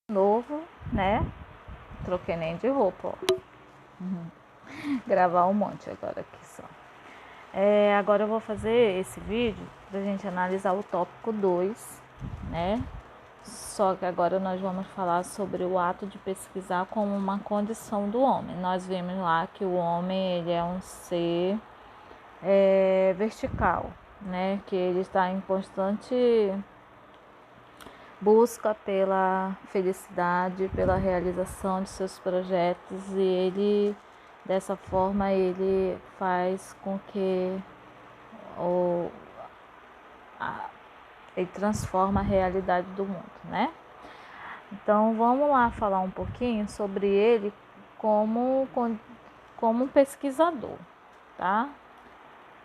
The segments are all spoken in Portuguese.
Novo, né? Troquei nem de roupa, ó. Gravar um monte agora aqui só. Agora eu vou fazer esse vídeo pra gente analisar o tópico 2, né? Só que agora nós vamos falar sobre o ato de pesquisar como uma condição do homem. Nós vimos lá que o homem ele é um ser vertical, né? Que ele está em constante busca pela felicidade, pela realização de seus projetos e ele, dessa forma, ele faz com que ele transforma a realidade do mundo, né? Então vamos lá falar um pouquinho sobre ele como um pesquisador, tá?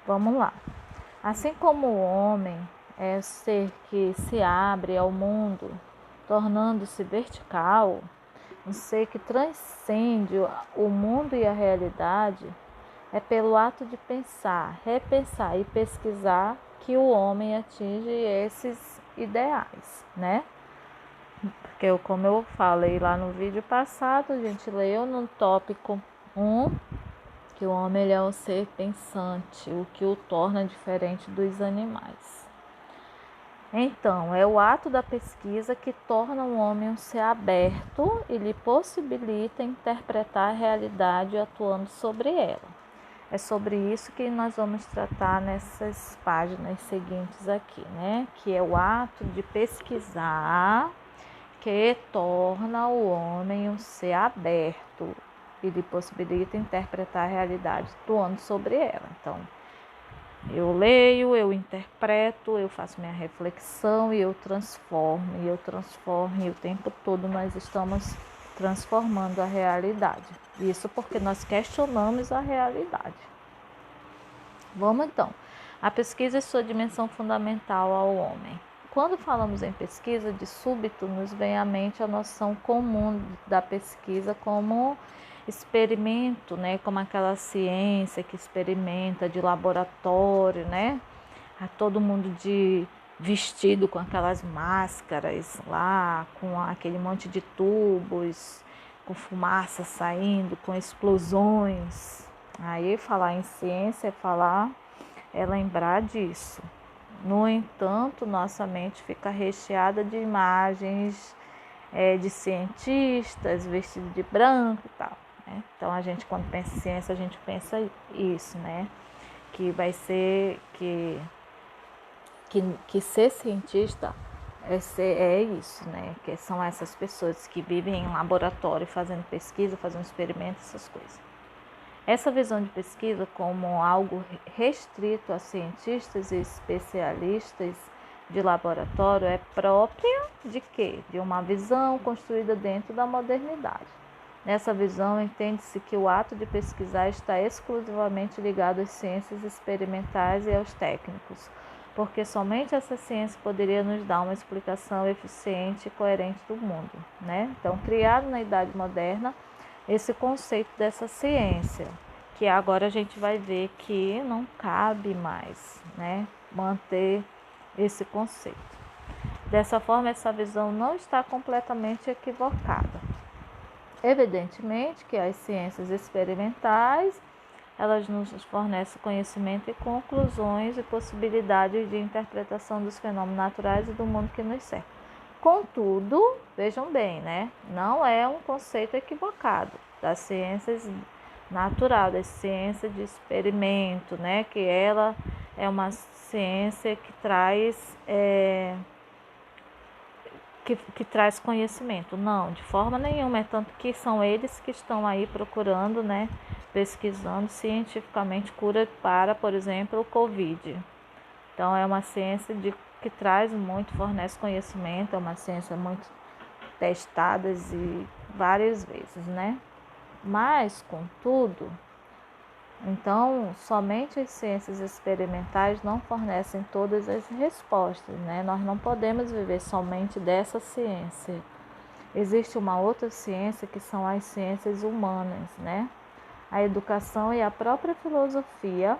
Vamos lá. Assim como o homem é o ser que se abre ao mundo, tornando-se vertical, um ser que transcende o mundo e a realidade, é pelo ato de pensar, repensar e pesquisar que o homem atinge esses ideais, né? Porque como eu falei lá no vídeo passado, a gente leu no tópico 1 que o homem ele é um ser pensante, o que o torna diferente dos animais. Então, é o ato da pesquisa que torna o homem um ser aberto e lhe possibilita interpretar a realidade atuando sobre ela. É sobre isso que nós vamos tratar nessas páginas seguintes aqui, né? Que é o ato de pesquisar que torna o homem um ser aberto e lhe possibilita interpretar a realidade atuando sobre ela. Então, eu leio, eu interpreto, eu faço minha reflexão e eu transformo, e o tempo todo nós estamos transformando a realidade. Isso porque nós questionamos a realidade. Vamos então. A pesquisa é sua dimensão fundamental ao homem. Quando falamos em pesquisa, de súbito nos vem à mente a noção comum da pesquisa como experimento, né? Como aquela ciência que experimenta de laboratório, né? A todo mundo de vestido com aquelas máscaras lá, com aquele monte de tubos, com fumaça saindo, com explosões. Aí falar em ciência é lembrar disso. No entanto, nossa mente fica recheada de imagens de cientistas vestidos de branco e tal, né? Então a gente, quando pensa em ciência, a gente pensa isso, né? Que vai ser que ser cientista é isso, né? Que são essas pessoas que vivem em laboratório fazendo pesquisa, fazendo experimentos, essas coisas. Essa visão de pesquisa como algo restrito a cientistas e especialistas de laboratório é própria de quê? De uma visão construída dentro da modernidade. Nessa visão, entende-se que o ato de pesquisar está exclusivamente ligado às ciências experimentais e aos técnicos, porque somente essa ciência poderia nos dar uma explicação eficiente e coerente do mundo, né? Então, criado na Idade Moderna, esse conceito dessa ciência, que agora a gente vai ver que não cabe mais, né, manter esse conceito. Dessa forma, essa visão não está completamente equivocada. Evidentemente que as ciências experimentais, elas nos fornecem conhecimento e conclusões e possibilidades de interpretação dos fenômenos naturais e do mundo que nos cerca. Contudo, vejam bem, né? Não é um conceito equivocado das ciências naturais, das ciências de experimento, né? Que ela é uma ciência que traz que traz conhecimento. Não, de forma nenhuma, é tanto que são eles que estão aí procurando, né? Pesquisando cientificamente cura para, por exemplo, o Covid. Então, é uma ciência que traz muito, fornece conhecimento, é uma ciência muito testada e várias vezes, né? Mas, contudo, então, somente as ciências experimentais não fornecem todas as respostas, né? Nós não podemos viver somente dessa ciência. Existe uma outra ciência que são as ciências humanas, né? A educação e a própria filosofia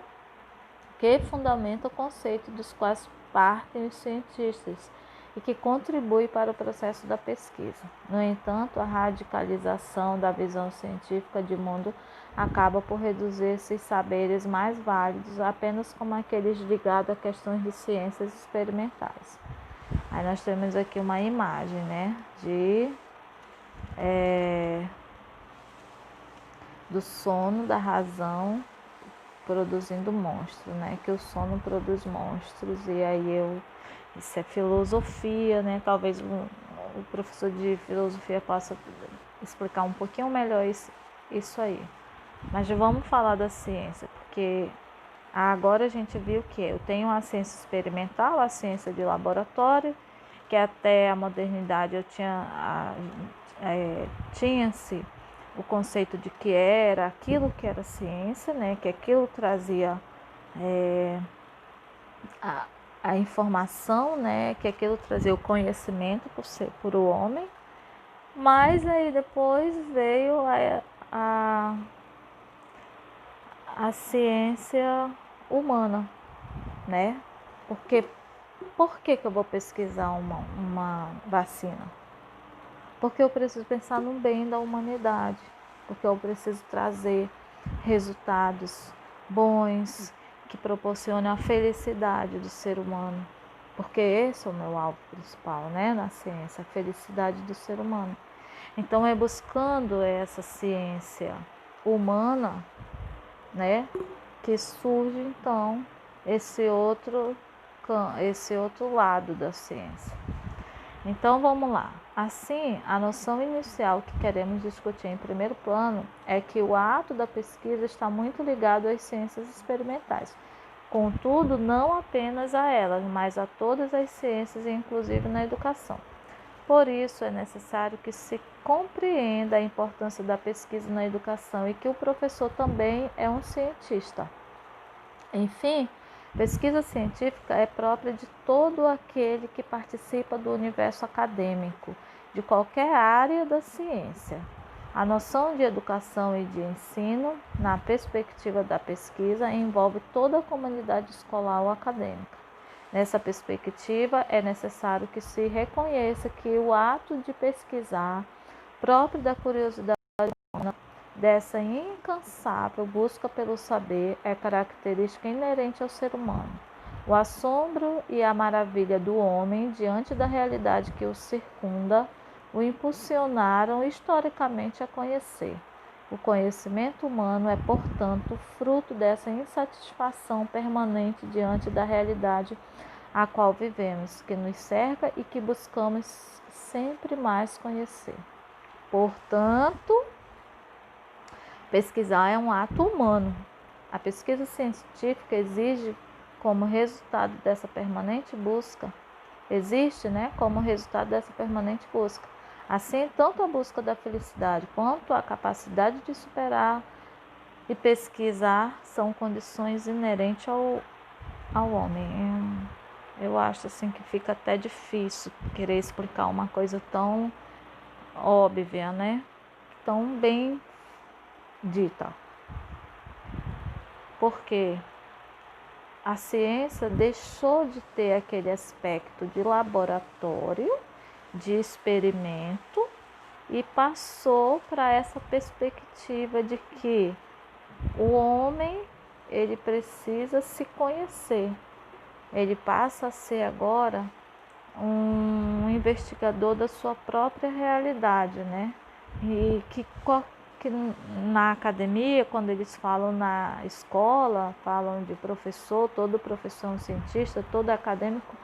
que fundamenta o conceito dos quais partem os cientistas e que contribui para o processo da pesquisa. No entanto, a radicalização da visão científica de mundo acaba por reduzir esses saberes mais válidos apenas como aqueles ligados a questões de ciências experimentais. Aí nós temos aqui uma imagem, né, do sono da razão produzindo monstros, né? Que o sono produz monstros, e aí isso é filosofia, né? Talvez o professor de filosofia possa explicar um pouquinho melhor isso aí. Mas já vamos falar da ciência, porque agora a gente viu que eu tenho a ciência experimental, a ciência de laboratório, que até a modernidade eu tinha-se o conceito de que era aquilo que era ciência, né? Que aquilo trazia a informação, né? Que aquilo trazia o conhecimento por o homem. Mas aí depois veio a ciência humana, né? Porque por que eu vou pesquisar uma vacina? Porque eu preciso pensar no bem da humanidade, porque eu preciso trazer resultados bons que proporcionem a felicidade do ser humano, porque esse é o meu alvo principal, né, na ciência, a felicidade do ser humano. Então é buscando essa ciência humana, né, que surge então esse outro lado da ciência. Então vamos lá. Assim, a noção inicial que queremos discutir em primeiro plano é que o ato da pesquisa está muito ligado às ciências experimentais. Contudo, não apenas a elas, mas a todas as ciências, inclusive na educação. Por isso, é necessário que se compreenda a importância da pesquisa na educação e que o professor também é um cientista. Enfim, pesquisa científica é própria de todo aquele que participa do universo acadêmico, de qualquer área da ciência. A noção de educação e de ensino, na perspectiva da pesquisa, envolve toda a comunidade escolar ou acadêmica. Nessa perspectiva, é necessário que se reconheça que o ato de pesquisar, próprio da curiosidade humana, dessa incansável busca pelo saber, é característica inerente ao ser humano. O assombro e a maravilha do homem diante da realidade que o circunda o impulsionaram historicamente a conhecer. O conhecimento humano é, portanto, fruto dessa insatisfação permanente diante da realidade a qual vivemos, que nos cerca e que buscamos sempre mais conhecer. Portanto, pesquisar é um ato humano. A pesquisa científica exige como resultado dessa permanente busca, como resultado dessa permanente busca. Assim, tanto a busca da felicidade quanto a capacidade de superar e pesquisar são condições inerentes ao homem. Eu acho assim que fica até difícil querer explicar uma coisa tão óbvia, né? Tão bem dita. Porque a ciência deixou de ter aquele aspecto de laboratório, de experimento, e passou para essa perspectiva de que o homem ele precisa se conhecer. Ele passa a ser agora um investigador da sua própria realidade, né? E que na academia, quando eles falam na escola, falam de professor, todo professor é um cientista, todo acadêmico,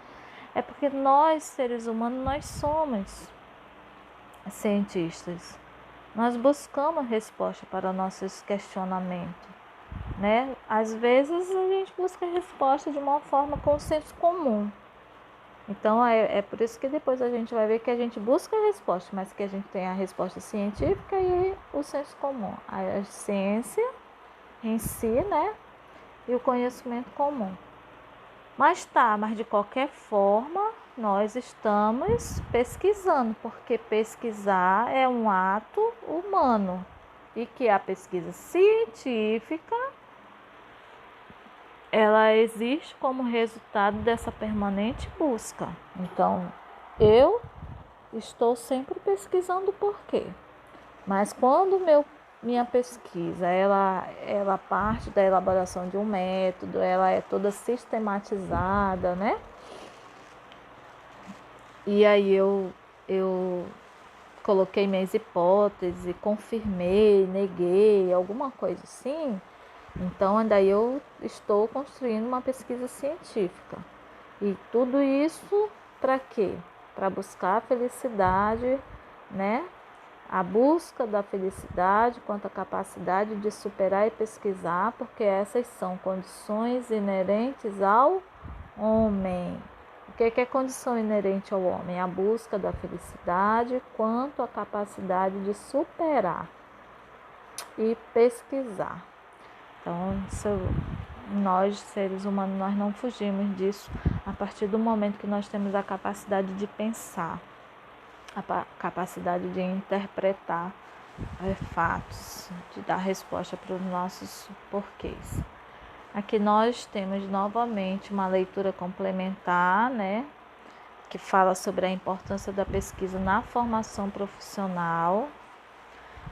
é porque nós, seres humanos, nós somos cientistas. Nós buscamos resposta para nossos questionamentos, né? Às vezes a gente busca resposta de uma forma com senso comum. Então é por isso que depois a gente vai ver que a gente busca a resposta, mas que a gente tem a resposta científica e o senso comum. A ciência em si, né? E o conhecimento comum. Mas de qualquer forma, nós estamos pesquisando, porque pesquisar é um ato humano e que a pesquisa científica ela existe como resultado dessa permanente busca. Então, eu estou sempre pesquisando por quê. Mas quando minha pesquisa ela parte da elaboração de um método, ela é toda sistematizada, né? E aí eu coloquei minhas hipóteses, confirmei, neguei, alguma coisa assim. Então, daí eu estou construindo uma pesquisa científica. E tudo isso para quê? Para buscar a felicidade, né? A busca da felicidade quanto à capacidade de superar e pesquisar, porque essas são condições inerentes ao homem. O que é condição inerente ao homem? A busca da felicidade quanto à capacidade de superar e pesquisar. Então, nós, seres humanos, nós não fugimos disso a partir do momento que nós temos a capacidade de pensar, a capacidade de interpretar fatos, de dar resposta para os nossos porquês. Aqui nós temos novamente uma leitura complementar, né, que fala sobre a importância da pesquisa na formação profissional.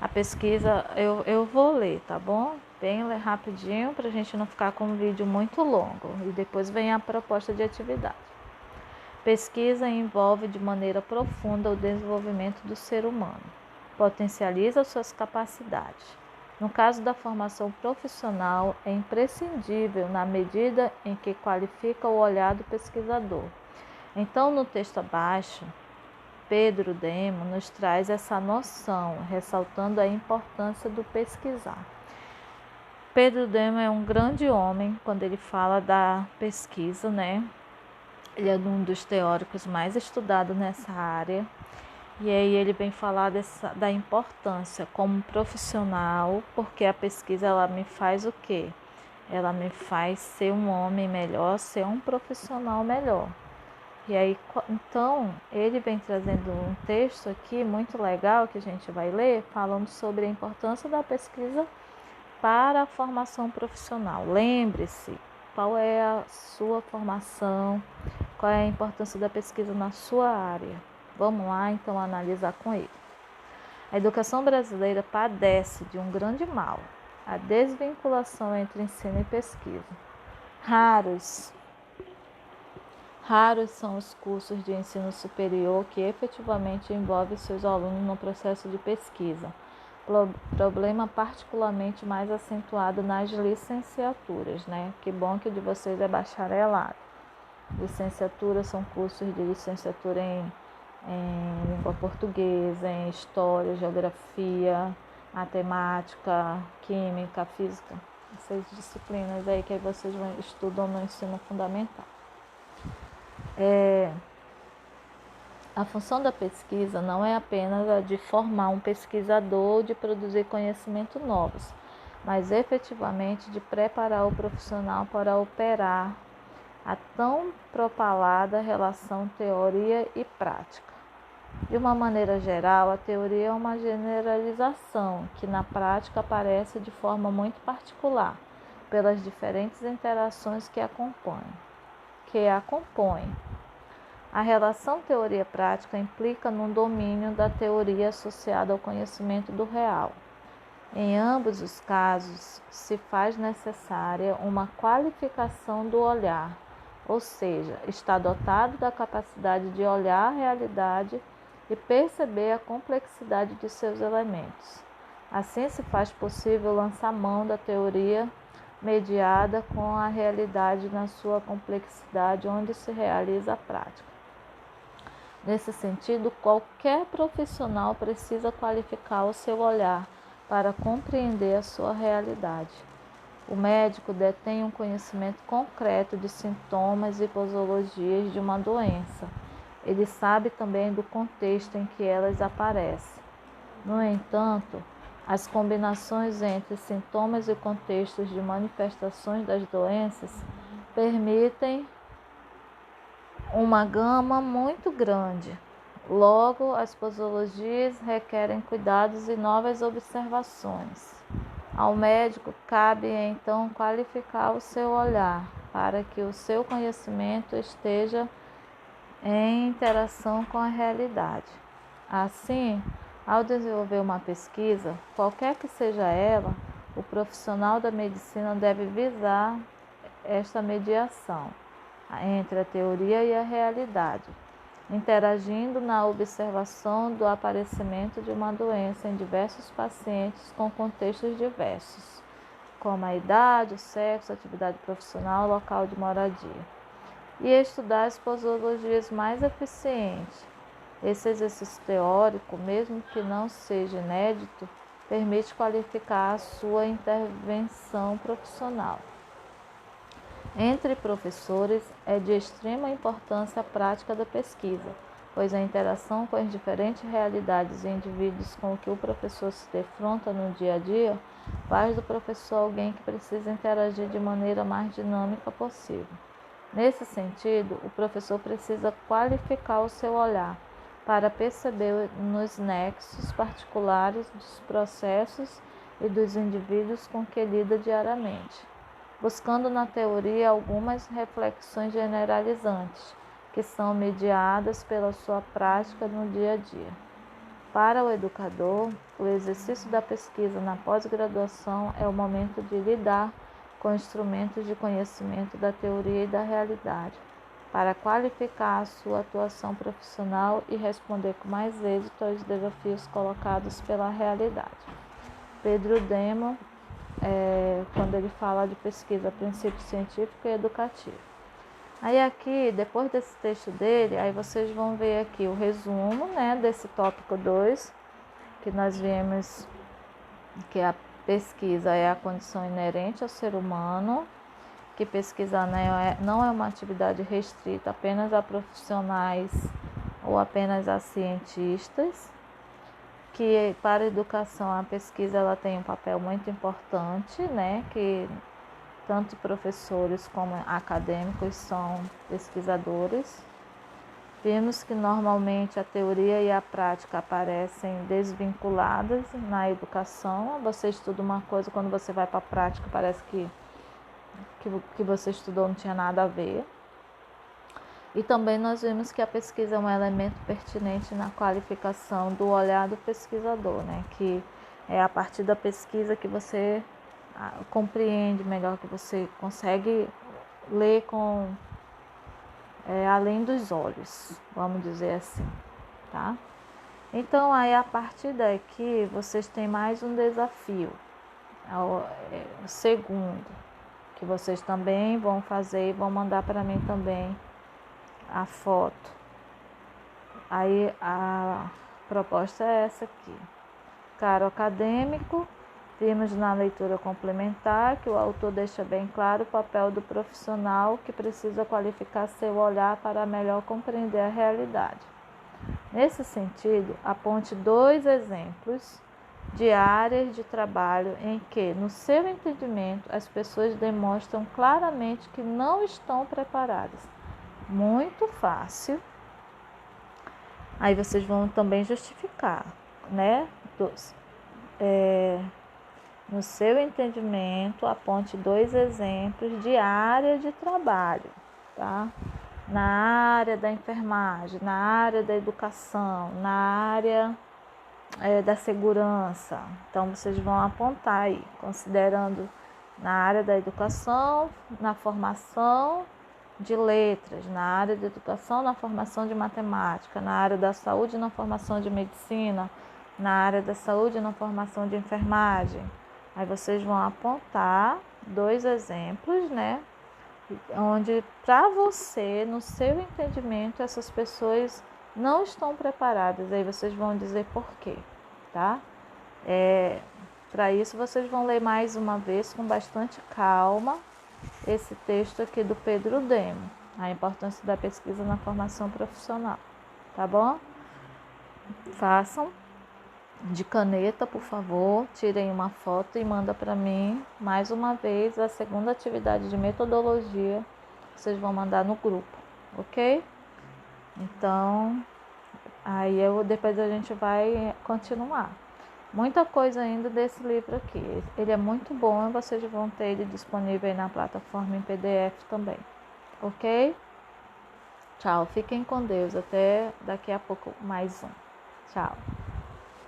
A pesquisa eu vou ler, tá bom? Bem rapidinho para a gente não ficar com um vídeo muito longo. E depois vem a proposta de atividade. Pesquisa envolve de maneira profunda o desenvolvimento do ser humano. Potencializa suas capacidades. No caso da formação profissional, é imprescindível na medida em que qualifica o olhar do pesquisador. Então, no texto abaixo, Pedro Demo nos traz essa noção, ressaltando a importância do pesquisar. Pedro Demo é um grande homem quando ele fala da pesquisa, né? Ele é um dos teóricos mais estudados nessa área. E aí ele vem falar da importância como profissional, porque a pesquisa ela me faz o quê? Ela me faz ser um homem melhor, ser um profissional melhor. E aí, então, ele vem trazendo um texto aqui muito legal que a gente vai ler, falando sobre a importância da pesquisa para a formação profissional. Lembre-se, qual é a sua formação, qual é a importância da pesquisa na sua área. Vamos lá, então, analisar com ele. A educação brasileira padece de um grande mal, a desvinculação entre ensino e pesquisa. Raros são os cursos de ensino superior que efetivamente envolvem seus alunos no processo de pesquisa. Problema particularmente mais acentuado nas licenciaturas, né? Que bom que o de vocês é bacharelado. Licenciatura são cursos de licenciatura em língua portuguesa, em história, geografia, matemática, química, física. Essas disciplinas aí que vocês estudam no ensino fundamental. A função da pesquisa não é apenas a de formar um pesquisador, de produzir conhecimentos novos, mas efetivamente de preparar o profissional para operar a tão propalada relação teoria e prática. De uma maneira geral, a teoria é uma generalização que na prática aparece de forma muito particular, pelas diferentes interações que a compõem. A relação teoria-prática implica num domínio da teoria associada ao conhecimento do real. Em ambos os casos, se faz necessária uma qualificação do olhar, ou seja, está dotado da capacidade de olhar a realidade e perceber a complexidade de seus elementos. Assim se faz possível lançar mão da teoria mediada com a realidade na sua complexidade, onde se realiza a prática. Nesse sentido, qualquer profissional precisa qualificar o seu olhar para compreender a sua realidade. O médico detém um conhecimento concreto de sintomas e posologias de uma doença. Ele sabe também do contexto em que elas aparecem. No entanto, as combinações entre sintomas e contextos de manifestações das doenças permitem uma gama muito grande. Logo, as posologias requerem cuidados e novas observações. Ao médico cabe então qualificar o seu olhar para que o seu conhecimento esteja em interação com a realidade. Assim, ao desenvolver uma pesquisa, qualquer que seja ela, o profissional da medicina deve visar esta mediação entre a teoria e a realidade, interagindo na observação do aparecimento de uma doença em diversos pacientes com contextos diversos, como a idade, o sexo, a atividade profissional, local de moradia, e estudar as posologias mais eficientes. Esse exercício teórico, mesmo que não seja inédito, permite qualificar a sua intervenção profissional. Entre professores, é de extrema importância a prática da pesquisa, pois a interação com as diferentes realidades e indivíduos com que o professor se defronta no dia a dia faz do professor alguém que precisa interagir de maneira mais dinâmica possível. Nesse sentido, o professor precisa qualificar o seu olhar para perceber nos nexos particulares dos processos e dos indivíduos com que lida diariamente, buscando na teoria algumas reflexões generalizantes, que são mediadas pela sua prática no dia a dia. Para o educador, o exercício da pesquisa na pós-graduação é o momento de lidar com instrumentos de conhecimento da teoria e da realidade, para qualificar a sua atuação profissional e responder com mais êxito aos desafios colocados pela realidade. Pedro Demo, quando ele fala de pesquisa, princípio científico e educativo. Aí aqui, depois desse texto dele, aí vocês vão ver aqui o resumo, né, desse tópico 2, que nós vimos que a pesquisa é a condição inerente ao ser humano, que pesquisar não é uma atividade restrita apenas a profissionais ou apenas a cientistas, que para a educação a pesquisa ela tem um papel muito importante, né, que tanto professores como acadêmicos são pesquisadores. Vimos que normalmente a teoria e a prática aparecem desvinculadas na educação. Você estuda uma coisa, quando você vai para a prática parece que você estudou não tinha nada a ver. E também nós vimos que a pesquisa é um elemento pertinente na qualificação do olhar do pesquisador, né? Que é a partir da pesquisa que você compreende melhor, que você consegue ler com além dos olhos, vamos dizer assim, tá? Então aí a partir daqui vocês têm mais um desafio, o segundo, que vocês também vão fazer e vão mandar para mim também a foto. Aí a proposta é essa aqui. Caro acadêmico, vimos na leitura complementar que o autor deixa bem claro o papel do profissional que precisa qualificar seu olhar para melhor compreender a realidade. Nesse sentido, aponte 2 exemplos de áreas de trabalho em que, no seu entendimento, as pessoas demonstram claramente que não estão preparadas. Muito fácil. Aí vocês vão também justificar, né? No seu entendimento, aponte 2 exemplos de área de trabalho, tá? Na área da enfermagem, na área da educação, na área da segurança. Então, vocês vão apontar aí, considerando na área da educação, na formação de letras, na área de educação, na formação de matemática, na área da saúde, na formação de medicina, na área da saúde, na formação de enfermagem. Aí vocês vão apontar 2 exemplos, né? Onde, para você, no seu entendimento, essas pessoas não estão preparadas. Aí vocês vão dizer por quê, tá? Para isso, vocês vão ler mais uma vez com bastante calma esse texto aqui do Pedro Demo, a importância da pesquisa na formação profissional, tá bom? Façam de caneta, por favor, tirem uma foto e manda para mim mais uma vez a segunda atividade de metodologia, vocês vão mandar no grupo, ok? Então, aí depois a gente vai continuar. Muita coisa ainda desse livro aqui. Ele é muito bom e vocês vão ter ele disponível aí na plataforma em PDF também, ok? Tchau, fiquem com Deus. Até daqui a pouco mais um. Tchau.